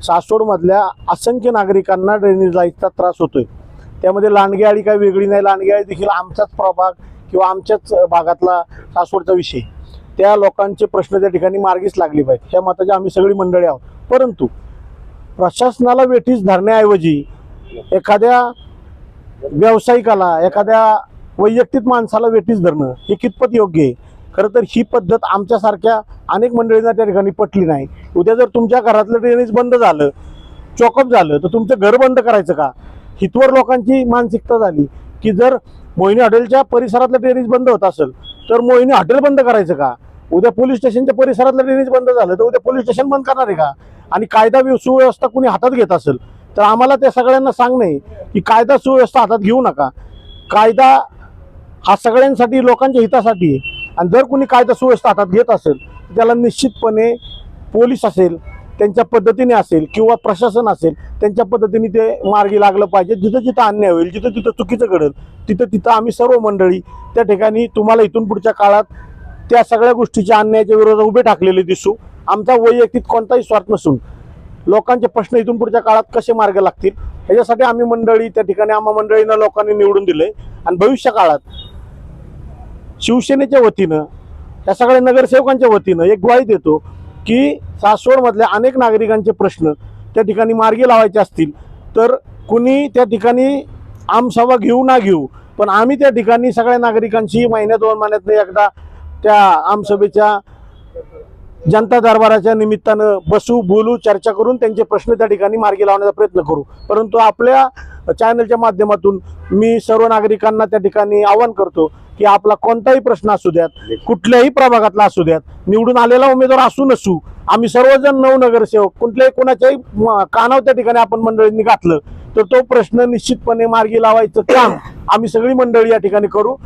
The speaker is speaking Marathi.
सासवडमधल्या असंख्य नागरिकांना ड्रेनेज लाईनचा त्रास होतोय। त्यामध्ये लांडगेआळी काही वेगळी नाही, लांडगेआळी देखील आमचाच प्रभाग किंवा आमच्याच भागातला सासवडचा विषय। त्या लोकांचे प्रश्न त्या ठिकाणी मार्गीच लागले पाहिजेत, ह्या मताची आम्ही सगळी मंडळी आहोत। परंतु प्रशासनाला वेठीस धरण्याऐवजी एखाद्या व्यावसायिकाला, एखाद्या वैयक्तिक माणसाला वेठीस धरणं हे कितपत योग्य आहे? खरं तर ही पद्धत आमच्यासारख्या अनेक मंडळींना त्या ठिकाणी पटली नाही। उद्या जर तुमच्या घरातलं ड्रेनेज बंद झालं, चॉकअप झालं, तर तुमचं घर बंद करायचं का? हितवर लोकांची मानसिकता झाली की जर मोहिनी हॉटेलच्या परिसरातलं ड्रेनेज बंद होत असेल तर मोहिनी हॉटेल बंद करायचं का? उद्या पोलीस स्टेशनच्या परिसरातलं ड्रेनेज बंद झालं तर उद्या पोलीस स्टेशन बंद करणार आहे का? आणि कायदा सुव्यवस्था कुणी हातात घेत असेल तर आम्हाला त्या सगळ्यांना सांगणे की कायदा सुव्यवस्था हातात घेऊ नका। कायदा हा सगळ्यांसाठी, लोकांच्या हितासाठी आहे। आणि जर कुणी कायदा सुव्यवस्था हातात घेत असेल त्याला निश्चितपणे पोलीस असेल त्यांच्या पद्धतीने असेल किंवा प्रशासन असेल त्यांच्या पद्धतीने ते मार्गी लागलं पाहिजे। जिथं जिथं अन्याय होईल, जिथं जिथं चुकीचं घडेल तिथं तिथं आम्ही सर्व मंडळी त्या ठिकाणी तुम्हाला इथून पुढच्या काळात त्या सगळ्या गोष्टीच्या अन्यायाच्या विरोधात उभे ठाकलेले दिसू। आमचा वैयक्तिक कोणताही स्वार्थ नसून लोकांचे प्रश्न इथून पुढच्या काळात कसे मार्ग लागतील ह्याच्यासाठी आम्ही मंडळी त्या ठिकाणी, आम्हा मंडळींना लोकांनी निवडून दिले। आणि भविष्य काळात शिवसेनेच्या वतीनं, या सगळ्या नगरसेवकांच्या वतीनं एक ग्वाही देतो की सासवडमधल्या अनेक नागरिकांचे प्रश्न त्या ठिकाणी मार्गी लावायचे असतील तर कुणी त्या ठिकाणी आमसभा घेऊ ना घेऊ, पण आम्ही त्या ठिकाणी सगळ्या नागरिकांशी महिन्यात 2 महिन्यातनं एकदा त्या आमसभेच्या जनता दरबाराच्या निमित्तानं बसू, बोलू, चर्चा करून त्यांचे प्रश्न त्या ठिकाणी मार्गी लावण्याचा प्रयत्न करू। परंतु आपल्या चॅनलच्या माध्यमातून मी सर्व नागरिकांना त्या ठिकाणी आवाहन करतो की आपला कोणताही प्रश्न असू द्यात, कुठल्याही प्रभागातला असू द्यात, निवडून आलेला उमेदवार असू नसू, आम्ही सर्वजण नगरसेवक कुठल्याही कोणाच्याही कानावर त्या ठिकाणी आपण मंडळींनी घातलं तर तो प्रश्न निश्चितपणे मार्गी लावायचं काम आम्ही सगळी मंडळी या ठिकाणी करू।